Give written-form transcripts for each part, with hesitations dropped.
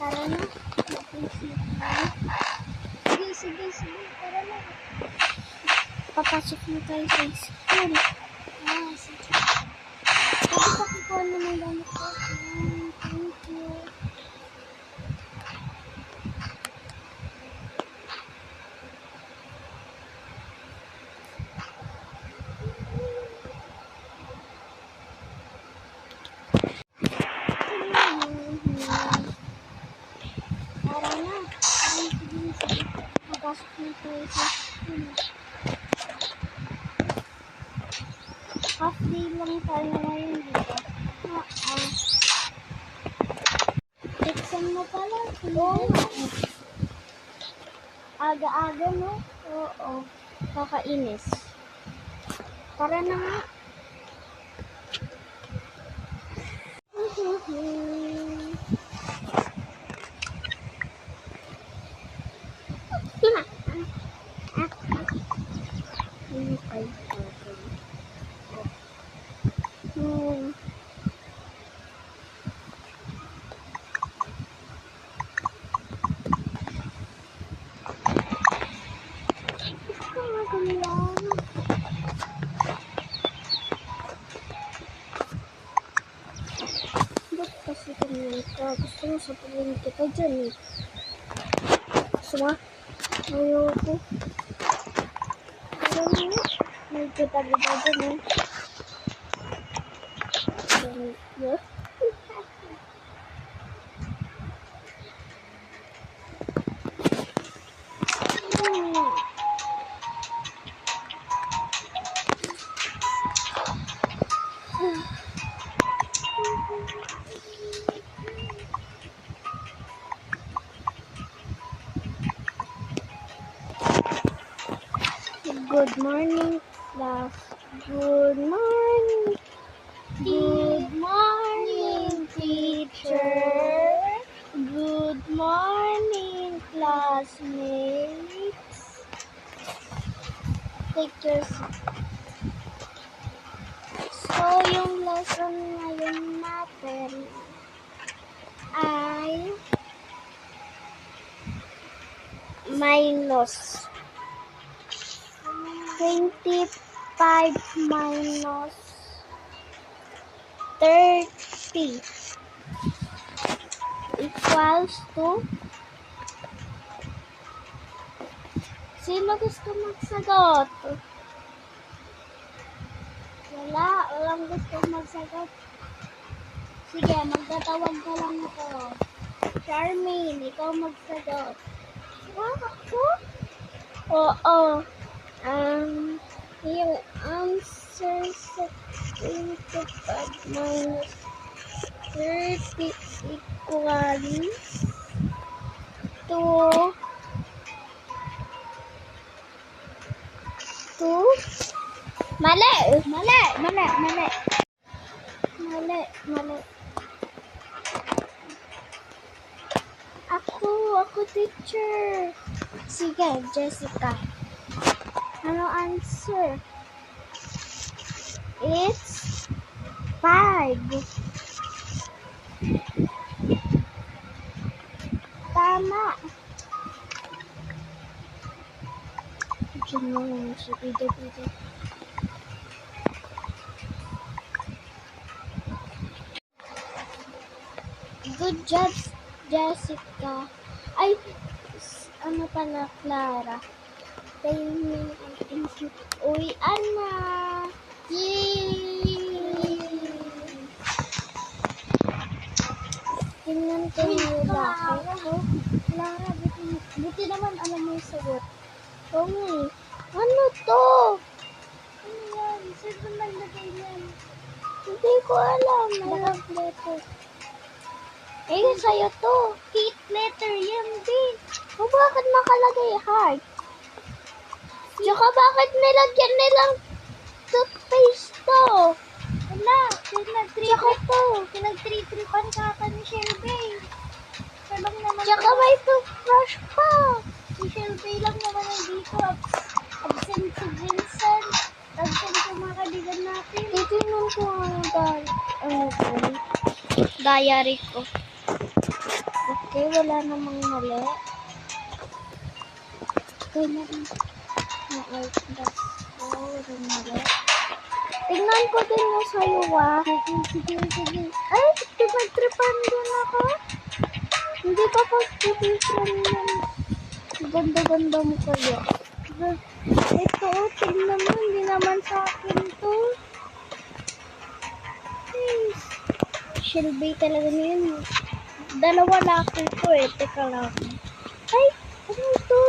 Tara na. Sige. Tara na. Papasok na tayo sa school. Sige. Pwede pa kukuha na ng gamit ko. Thank you. Tara na. Sige. Papasok na tayo sa school. Half day lang tayo ngayon dito. Exam na pala. Aga-aga, no? Oo. Kakainis. Tara na nga. Gusto mo sabihin kita dyan eh. Gusto mo? Ayoko. Ayoko mo. May kita-kita dyan eh. Ayoko. Good morning, class. Good morning. Good morning, teacher. Good morning, classmates. Take your seat. So, yung lesson ngayon natin ay minus 25 minus 30 equals to, sino gusto magsagot? Walang gusto magsagot. Sige, magtatawag ka lang ako. Charmaine, ikaw magsagot. Ako? Oo. Yung answer sa 25 minus 30 equals to mali. Ako teacher. Sige, Jessica. Ano answer? It's 5. Tama. Diyan mo lang si Peter. Good job, Jessica. Ay, ano pala, Clara. Thank you. Uy, Ana. Yay! Tingnan ko yung laki. Clara, buti naman alam mo yung sagot. Tommy, ano to? Ano yan? Saan ba naglagay yan? Hindi ko alam. May letter. Sa'yo to. Kate letter yan, din. O bakit nakalagay heart? Tsaka bakit nilagyan nilang toothpaste to? Wala, pinag-tripan ka ni Shelby. Tsaka may toothbrush pa. Si Shelby lang naman nandito. Absent si Vincent. Absent yung mga kaibigan natin. Titignan ko ang diary ko. Okay. Okay, wala namang mali. Okay na rin. Walang mali. Tingnan ko din yung sa'yo, ah. Sige. Ay, pinagtripan din ako. Hindi pa pag-tripan yan. Ganda-ganda mo kayo. Ito, tingnan mo. Hindi naman sa akin to. Yes. Shelby talaga na yun. Dalawa laki ko eh. Teka lang. Ay, ano ito?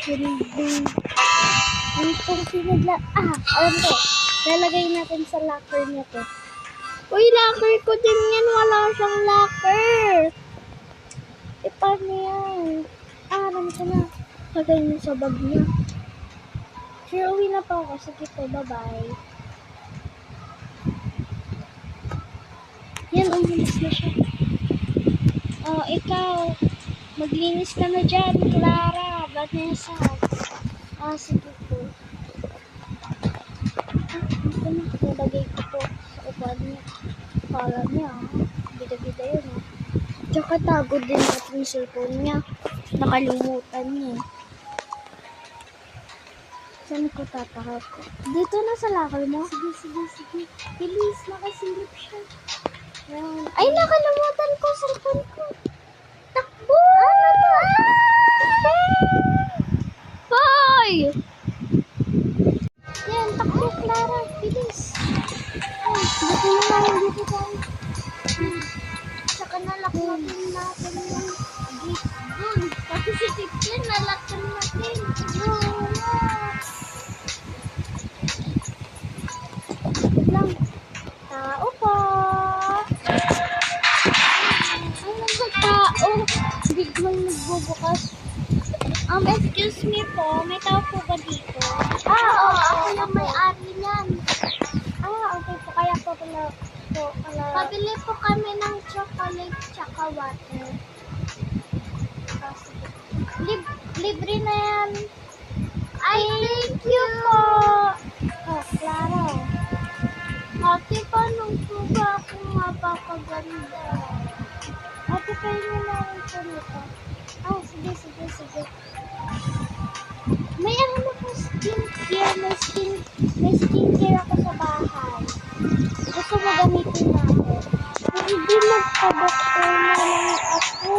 Shelby. Ano itong sinadla? Alam ko. Lalagay natin sa locker niya to. Uy, locker ko din yan. Wala siyang locker. E, paano yan? Alam ko na. Lagay niya sa bag niya. Sure, uwi na pa ako. Sige po, bye-bye. Yan, umilis na siya. Oh, ikaw. Maglinis ka na dyan, Clara. Vanessa. Sige po. Ito na. Nalagay ko po sa upuan niya. Kala niya, bida-bida yun, Tsaka tago din natin yung cellphone niya. Nakalimutan niya. Saan ko tatakal ko? Dito na sa locker mo? Sige. Bilis, nakasilip siya. Yan. Ay, nakalimutan ko sa cellphone ko. Takbo! Hoy! Yan, takbo, Clara. Bilis. Ay, dito na lang, dito tayo. Saka nalaknatin natin yung gate dun. Kasi si Tikin, nalaknan natin. Lang. Tao po. Ay, nagtao. Biglang nagbubukas. Excuse me po. May tao po ba dito? Oo. Ako yung may-ari niyan. Okay po. Kaya po pala. Pabili po kami ng chocolate tsaka water. Libre na yan. Ay, thank you po. Clara. Ate, paano po ba ako mapapaganda? Ate, kayo na rin po nito. Sige. May ano po skincare. May skincare ako sa bahay. Gusto mo gamitin na ako. Hindi magpabakto na lang ako.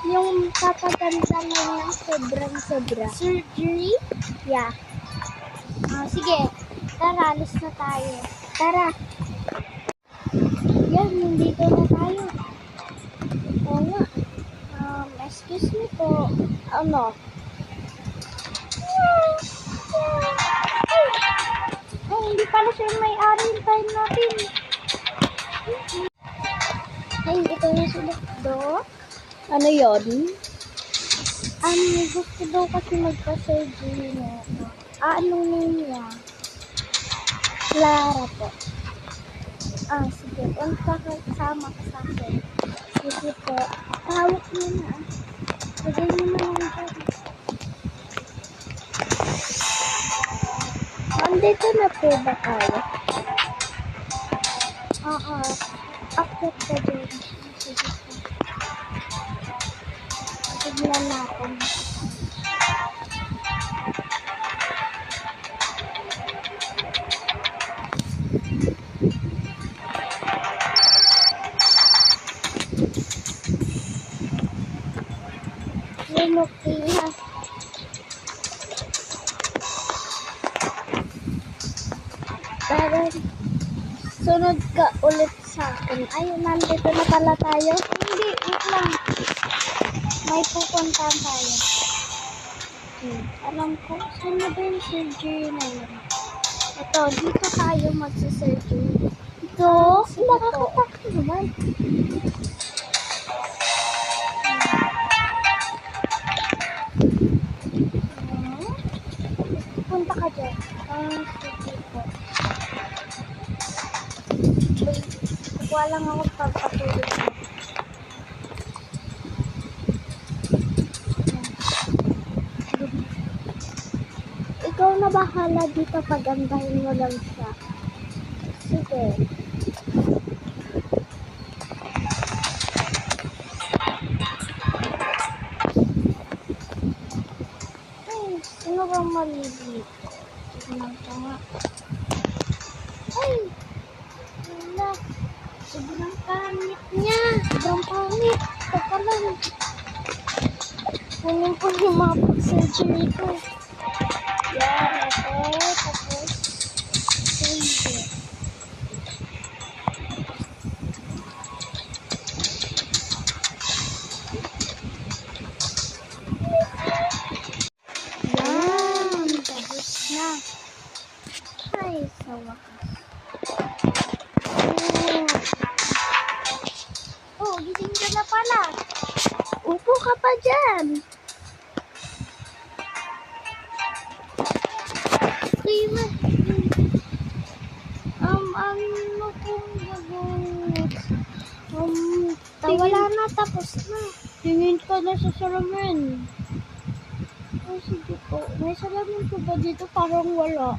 Yung papaganda na lang sobrang-sobra. Surgery? Yeah. Sige. Tara, alis na tayo. Tara. Yan, nandito na tayo. Oo nga. Excuse me po. Ano? Ay, hindi pala siya yung may-ari. Hintayin natin. Ay, ito na si Dokdo. Ano yun? Gusto daw kasi magpa-surgery na ito. Anong name niya? Clara po. Sige. Punta ka kasama ka sa akin. Sige po. Tawag niyo na. Lagay niyo na lang dyan. Andito na po ba tayo? Akit ka dyan. Sige po. Tignan natin. Okay ha. Pero sunod ka ulit sa akin. Ay, nandito na pala tayo. Hindi, wait lang. May pupuntahan tayo. Alam ko, saan na ba yung surgery na yun? Ito, dito tayo magsa-surgery. Ito? Nakakatakot naman. Punta ka dyan. Sige po. Wait, kukuha lang ako pagpatulog mo. Ikaw na bahala dito, pagandahin mo lang siya. Sige. maliliit. Tignan ko nga. Ay! Wala. Sobrang pangit niya. Sobrang pangit. Teka lang. Kunin ko yung mga pag-search nito. Yan, okay. Tapos, sige. Yan, tapos na. Ay, sa wakas. Oh, gising ka na pala. Upo ka pa dyan. Diba? Ano pong gagawin? Wala na, tapos na. Tingin ka na sa salamin. Oh, sige po. May salamin po ba dito? Parang wala.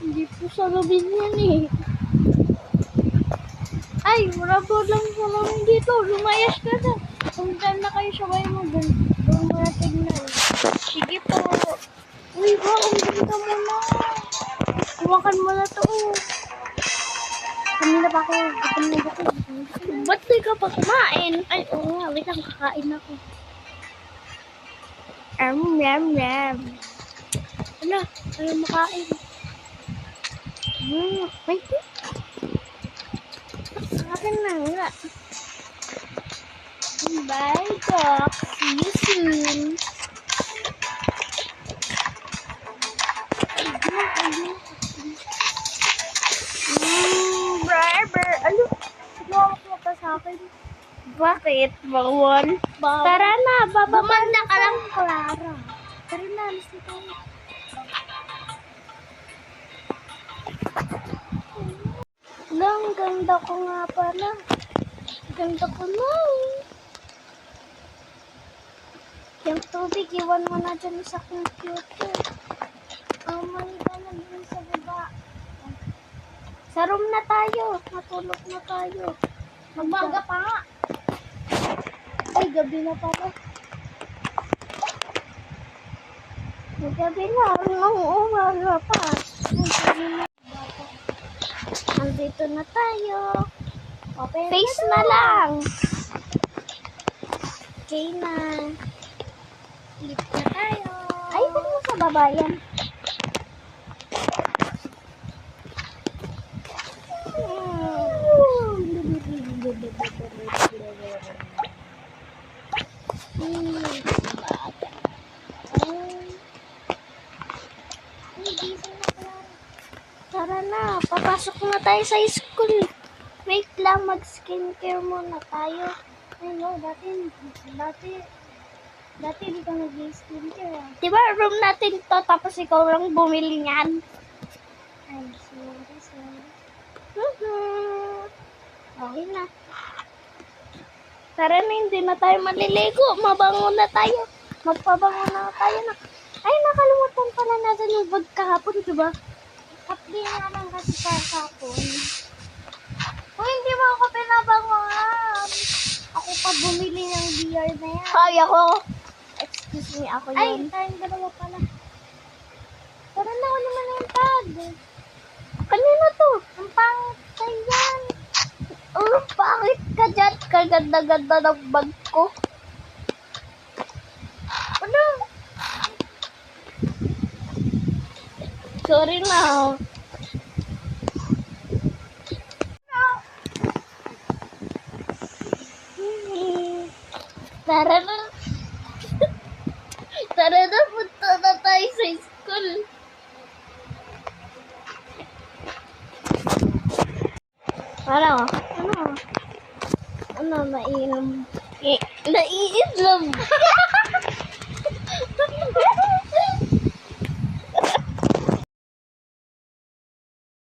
Hindi po salamin yan eh. Ay, wala po lang salamin dito. Lumayas ka na. Punta na kayo sabay mo dun. Doon mo na tignan. Sige po. Uy, ba? Umbili ka muna. Kumakan mo na to. Kanina pa ako. Gutom na gutom. Ba't di ka pa kumain? Ay, oo nga. Wait lang, kakain ako. Yum. Ala, ayaw makain. Wait. Akin na nga. Bye, Doc. See you soon. Briber. Ano? Tumawag mo pa sa akin. Bakit? Bawal? Tara na, babamanda ka lang, Clara. Tara na, alis na tayo. Ang ganda ko nga pala. Ganda ko na. Yung tubig, iwan mo na dyan sa computer. Maliga na dyan sa baba. Sa room na tayo. Matulog na tayo. Magbaga pa nga. Ay, gabi na pala. Gabi na. Anong umaga pa? Gabi na. Nandito na tayo. Face na lang. Okay na. Lift na tayo. Ay, ba't mo sa baba yan? Tara na, papasok na tayo sa school. Wait lang, mag-skincare muna tayo. Ay no, dati di ka nag-skincare. Diba room natin to, tapos ikaw lang bumili niyan. Ay, sorry. Okay na. Tara na, hindi na tayo maliligo. Mabango na tayo. Magpabango na tayo na. Ay, nakalimutan pala natin yung bag kahapon, diba? Kapli nga lang kasi kahapon. Kung hindi mo ako pinabangoan, ako pa bumili ng beer na yan. Ay, ako. Excuse me, ako yun. Ay, tayong dalawa pala. Tara na, ano naman yung tag? Kanina to? Ang pangit yan. Oh, bakit ka dyan? Kaganda-ganda ng bag ko. Ano? Sorry na. Tara na. Tara na, punta na tayo sa school. Ano? Ano, mainom? Naiinom.